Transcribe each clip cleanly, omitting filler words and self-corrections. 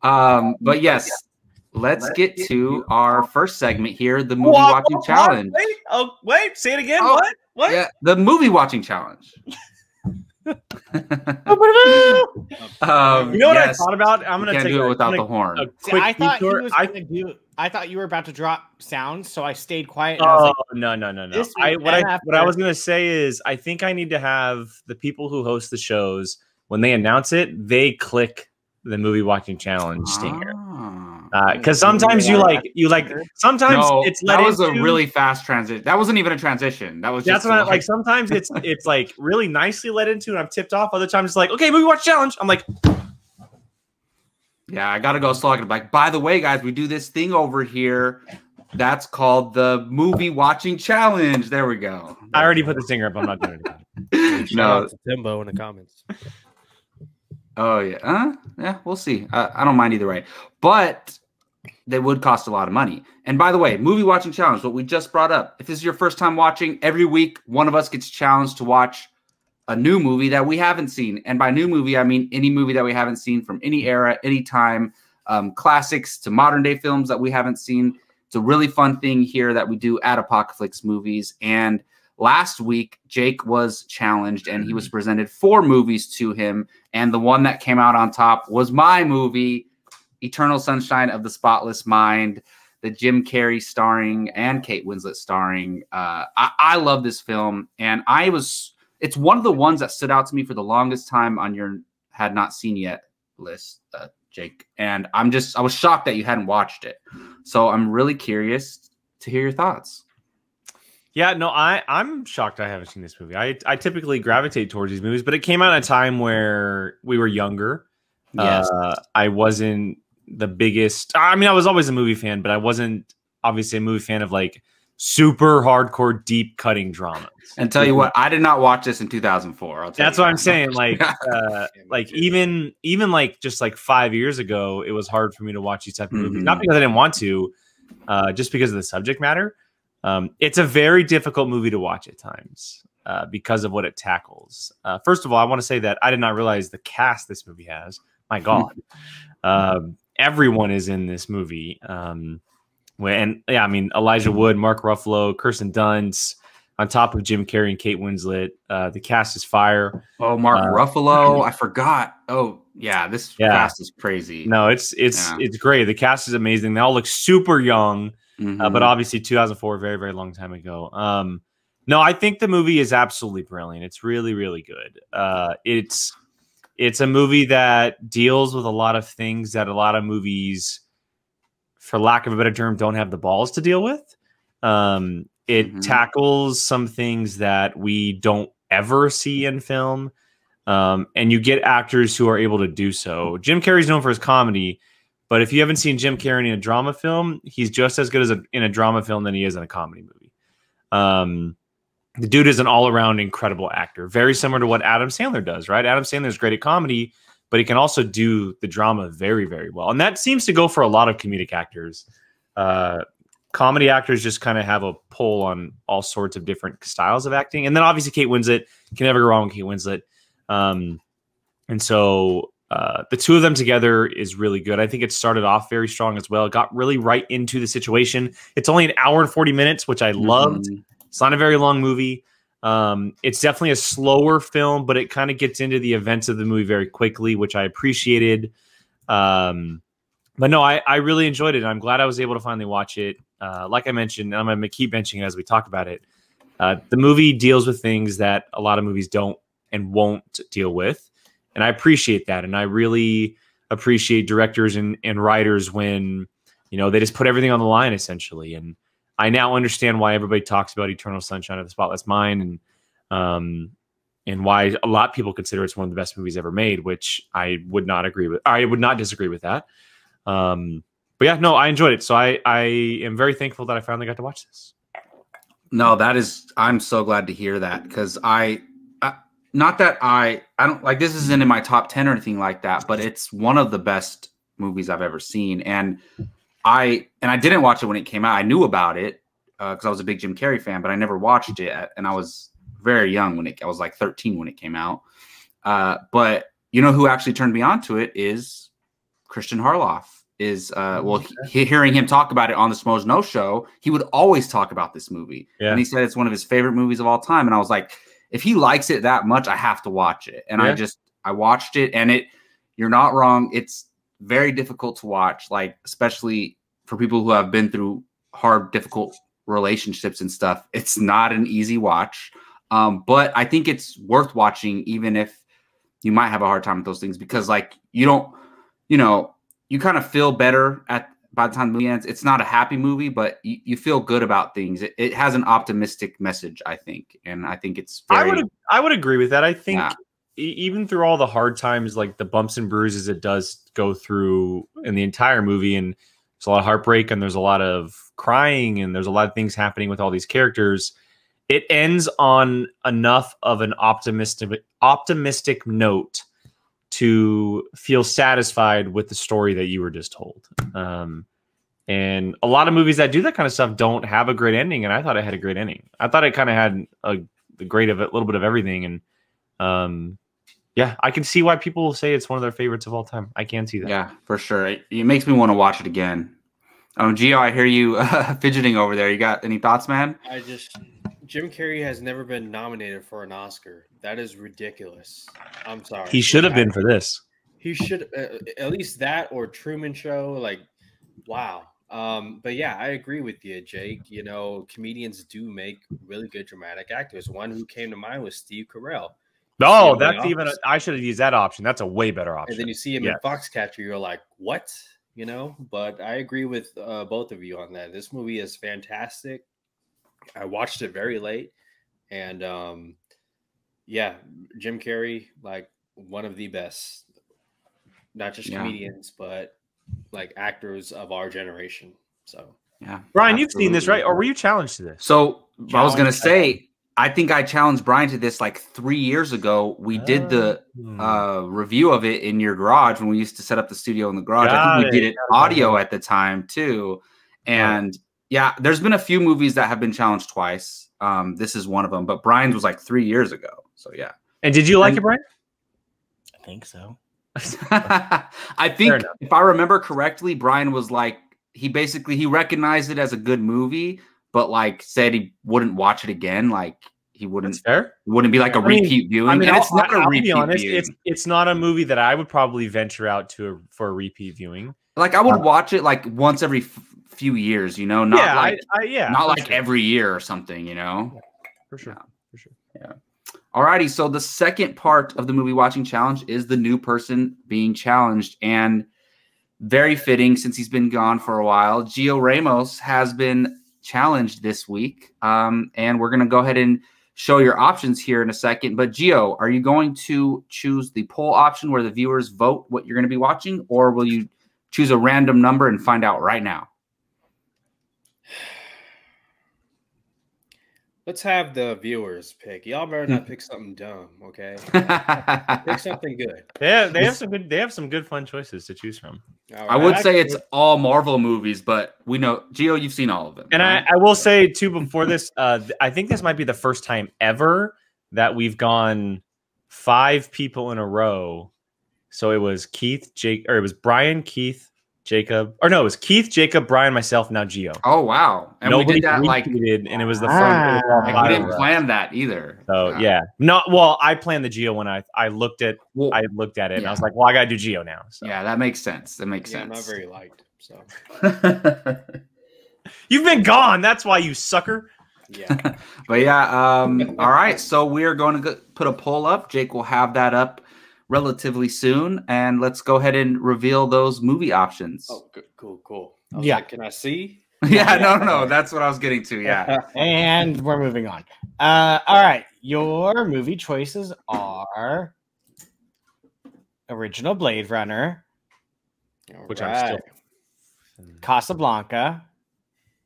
But yes, let's get to our first segment here, the movie watching challenge. Wait, say it again. What? Yeah, the movie watching challenge. You know what I thought about? I'm gonna do it without the horn. I thought you were about to drop sounds, so I stayed quiet. And I was like, no. What I was gonna say is, I think I need to have the people who host the shows, when they announce it, they click the movie watching challenge stinger. Because sometimes sometimes it's that was a really fast transition. That wasn't even a transition. That's what like sometimes it's like really nicely led into and I'm tipped off. Other times it's like, okay, movie watch challenge. I'm like, yeah, I gotta go slog it. Like, by the way, guys, we do this thing over here that's called the movie watching challenge. There we go. I already put the stinger up. I'm not doing it. No, Timbo in the comments. Oh yeah, yeah, we'll see. I don't mind either way, but they would cost a lot of money. And by the way, movie watching challenge, what we just brought up. If this is your first time watching, every week one of us gets challenged to watch a new movie that we haven't seen. And by new movie, I mean any movie that we haven't seen from any era, any time, classics to modern day films that we haven't seen. It's a really fun thing here that we do at Apocalypse Movies. And last week, Jake was challenged and he was presented 4 movies to him. And the one that came out on top was my movie, Eternal Sunshine of the Spotless Mind, the Jim Carrey starring and Kate Winslet starring. I love this film. And it's one of the ones that stood out to me for the longest time on your had not seen yet list, Jake. And I was shocked that you hadn't watched it. So I'm really curious to hear your thoughts. Yeah, no, I'm shocked I haven't seen this movie. I typically gravitate towards these movies, but it came out at a time where we were younger. Yes. I wasn't the biggest. I mean, I was always a movie fan, but I wasn't obviously a movie fan of like super hardcore, deep cutting dramas. And tell you what, I did not watch this in 2004. That's what I'm saying. Like, even like just like 5 years ago, it was hard for me to watch these type of movies. Not because I didn't want to, just because of the subject matter. It's a very difficult movie to watch at times because of what it tackles. First of all, I want to say that I did not realize the cast this movie has. My God. Everyone is in this movie. And yeah, I mean, Elijah Wood, Mark Ruffalo, Kirsten Dunst, on top of Jim Carrey and Kate Winslet. The cast is fire. Oh, Mark Ruffalo. I forgot. Oh, yeah. This cast is crazy. No, it's great. The cast is amazing. They all look super young. But obviously 2004, very, very long time ago. No, I think the movie is absolutely brilliant. It's really, really good. It's a movie that deals with a lot of things that a lot of movies, for lack of a better term, don't have the balls to deal with. It tackles some things that we don't ever see in film. And you get actors who are able to do so. Jim Carrey's known for his comedy, but if you haven't seen Jim Carrey in a drama film, he's just as good in a drama film than he is in a comedy movie. The dude is an all-around incredible actor, very similar to what Adam Sandler does, right? Adam Sandler's great at comedy, but he can also do the drama very, very well. And that seems to go for a lot of comedic actors. Comedy actors just kind of have a pull on all sorts of different styles of acting. And then obviously Kate Winslet, can never go wrong with Kate Winslet. And so the two of them together is really good. I think it started off very strong as well. It got really right into the situation. It's only an hour and 40 minutes, which I loved. It's not a very long movie. It's definitely a slower film, but it kind of gets into the events of the movie very quickly, which I appreciated. But no, I really enjoyed it. And I'm glad I was able to finally watch it. Like I mentioned, and I'm going to keep mentioning it as we talk about it. The movie deals with things that a lot of movies don't and won't deal with. And I appreciate that. And I really appreciate directors and writers when, they just put everything on the line, essentially. And I now understand why everybody talks about Eternal Sunshine of the Spotless Mind and why a lot of people consider it's one of the best movies ever made, which I would not agree with. I would not disagree with that. But yeah, no, I enjoyed it. So I am very thankful that I finally got to watch this. No, I'm so glad to hear that, because not that I don't like, this isn't in my top 10 or anything like that, but it's one of the best movies I've ever seen. And I didn't watch it when it came out. I knew about it because I was a big Jim Carrey fan, but I never watched it. And I was very young I was like 13 when it came out. But you know who actually turned me on to it is Christian Harloff is hearing him talk about it on the Schmoes Know Show, he would always talk about this movie. Yeah. And he said it's one of his favorite movies of all time. And I was like, if he likes it that much, I have to watch it. And I watched it, and you're not wrong. It's very difficult to watch, like, especially for people who have been through hard, difficult relationships and stuff. It's not an easy watch. But I think it's worth watching, even if you might have a hard time with those things, because like you kind of feel better by the time the movie ends. It's not a happy movie, but you feel good about things. It has an optimistic message, I think. And I think it's I would agree with that. I think even through all the hard times, like the bumps and bruises it does go through in the entire movie, and there's a lot of heartbreak and there's a lot of crying and there's a lot of things happening with all these characters. It ends on enough of an optimistic note to feel satisfied with the story that you were just told. And a lot of movies that do that kind of stuff don't have a great ending, and I thought it had a great ending. I thought it kind of had a little bit of everything, and yeah, I can see why people say it's one of their favorites of all time. I can see that. Yeah, for sure. It makes me want to watch it again. Gio, I hear you fidgeting over there. You got any thoughts, man? Jim Carrey has never been nominated for an Oscar. That is ridiculous. I'm sorry. He should have been for this. He should at least that, or Truman Show. Like, wow. But yeah, I agree with you, Jake. You know, comedians do make really good dramatic actors. One who came to mind was Steve Carell. Oh, that's even. I should have used that option. That's a way better option. And then you see him in Foxcatcher, you're like, what? You know. But I agree with both of you on that. This movie is fantastic. I watched it very late, and Jim Carrey, like one of the best, not just comedians, but like actors of our generation. So yeah, Brian, you've seen this, right? Or were you challenged to this? So I was gonna say, I think I challenged Brian to this like 3 years ago. We did the review of it in your garage when we used to set up the studio in the garage. I think we did it audio at the time too, and. Yeah, there's been a few movies that have been challenged twice. This is one of them, but Brian's was like 3 years ago. So yeah. And did you like it, Brian? I think so. I think if I remember correctly, Brian was like, he recognized it as a good movie, but like said he wouldn't watch it again. Like he wouldn't. It wouldn't be like a repeat viewing. I mean, and it's not a repeat viewing. It's not a movie that I would probably venture out to for a repeat viewing. Like I would watch it like once every few years, you know, not like every year or something, you know. Yeah, for sure. Yeah. Alrighty, so the second part of the movie watching challenge is the new person being challenged, and very fitting since he's been gone for a while. Gio Ramos has been challenged this week, and we're gonna go ahead and show your options here in a second. But Gio, are you going to choose the poll option where the viewers vote what you're going to be watching, or will you choose a random number and find out right now? Let's have the viewers pick. Y'all better not pick something dumb, okay? Pick something good. Yeah, they have some good fun choices to choose from. Right. I would say it's all Marvel movies, but we know, Gio, you've seen all of them. And right? I will say too, before this, I think this might be the first time ever that we've gone 5 people in a row. So it was it was Brian, Keith, Jacob, or no, it was Keith, Jacob, Brian, myself, now Gio. Oh wow! And nobody we did that and it was the fun. We didn't plan that either. So yeah, I planned the Gio when I looked at it and I was like, well, I gotta do Gio now. So. Yeah, that makes sense. That makes sense. I'm not very liked. So you've been gone. That's why, you sucker. Yeah. But yeah, all right. So we're going to put a poll up. Jake will have that up relatively soon, and let's go ahead and reveal those movie options. Oh, good. Cool. Yeah. Like, can I see? Yeah, no. That's what I was getting to. Yeah. And we're moving on. All right. Your movie choices are original Blade Runner, which I'm still Casablanca.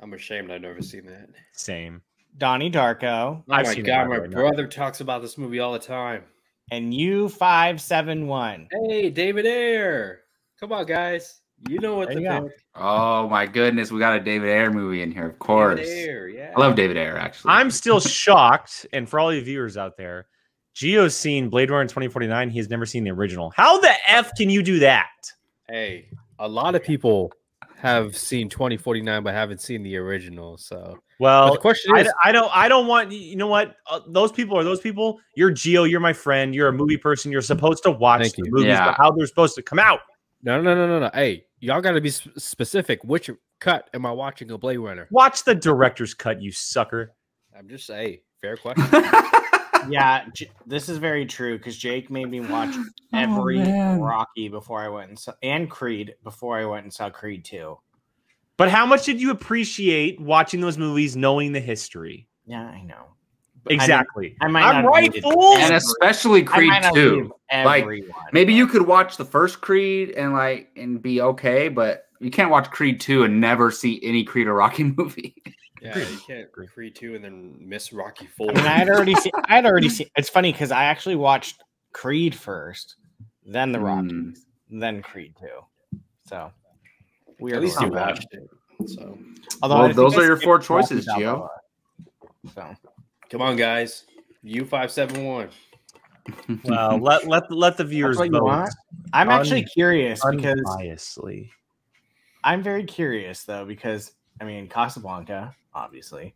I'm ashamed I've never seen that. Same. Donnie Darko. Oh my God, my brother talks about this movie all the time. And U571. Hey, David Ayer. Come on, guys. You know what to pick. Oh my goodness, we got a David Ayer movie in here, of course. David Ayer, yeah. I love David Ayer, actually. I'm still shocked, and for all you viewers out there, Gio's seen Blade Runner 2049. He has never seen the original. How the F can you do that? Hey, a lot of people have seen 2049 but haven't seen the original. So, Well, but the question is, I don't want, you know what? Those people are those people. You're Gio. You're my friend. You're a movie person. You're supposed to watch Thank the you. movies, Yeah. but how they're supposed to come out. no. Hey, y'all got to be specific. Which cut am I watching of Blade Runner? Watch the director's cut, you sucker. I'm just saying, fair question. Yeah, this is very true because Jake made me watch every Rocky before I went and saw, and Creed before I went and saw Creed 2. But how much did you appreciate watching those movies, knowing the history? Yeah, I know. Exactly. I might I'm not right, read it. fool. And especially Creed 2. Like, Everyone, maybe you could watch the first Creed and be okay, but you can't watch Creed 2 and never see any Creed or Rocky movie. Yeah, you can't Creed 2 and then miss Rocky 4. I mean, I had already seen. It's funny because I actually watched Creed first, then the Rockies, then Creed 2. So At least you bad. watched it. So, Well, those are your 4 choices, Rocky Gio. Balboa. So come on, guys. U571. Well, let the viewers That's what you vote. want? I'm actually curious because Unbiasedly. I'm very curious though because I mean Casablanca, obviously,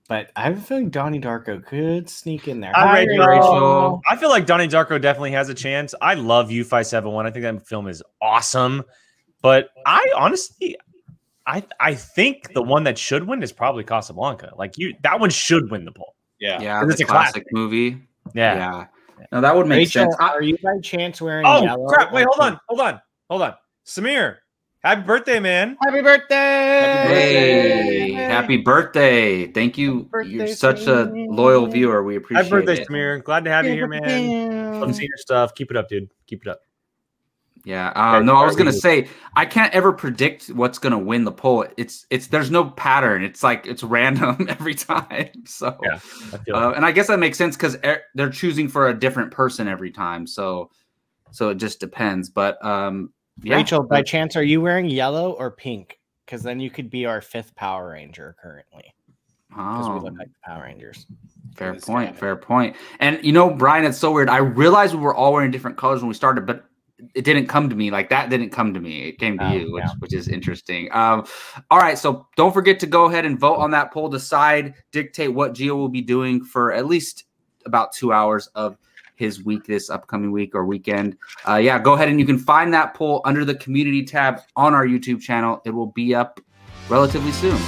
but I have a feeling Donnie Darko could sneak in there. Hi, Rachel. I feel like Donnie Darko definitely has a chance. I love U571. I think that film is awesome. But I honestly, I think the one that should win is probably Casablanca. Like that one should win the poll. Yeah, it's it's a a classic movie. Yeah. Yeah. No, that would make Rachel, sense. are you by chance wearing Oh yellow? crap! Wait, or hold on. Samir, happy birthday, man! Happy birthday! Hey, happy birthday. Thank you. Birthday, You're such a Samir. loyal viewer. We appreciate Happy birthday, it. Samir. Glad to have you here, man. Love seeing your stuff. Keep it up, dude. Keep it up. Yeah. No, I was gonna say I can't ever predict what's gonna win the poll. It's there's no pattern. It's like it's random every time. So Yeah, I feel and I guess that makes sense because they're choosing for a different person every time. So it just depends. But yeah. Rachel, by chance, are you wearing yellow or pink? Because then you could be our 5th Power Ranger currently. Because we look like the Power Rangers. Fair point. Fair point. And you know, Brian, it's so weird. I realized we were all wearing different colors when we started, but it didn't come to me. Like that didn't come to me. It came to you, which is interesting. All right. So don't forget to go ahead and vote on that poll. Decide, dictate what Gio will be doing for at least about 2 hours of his week, this upcoming week or weekend. Yeah, go ahead and you can find that poll under the community tab on our YouTube channel. It will be up relatively soon.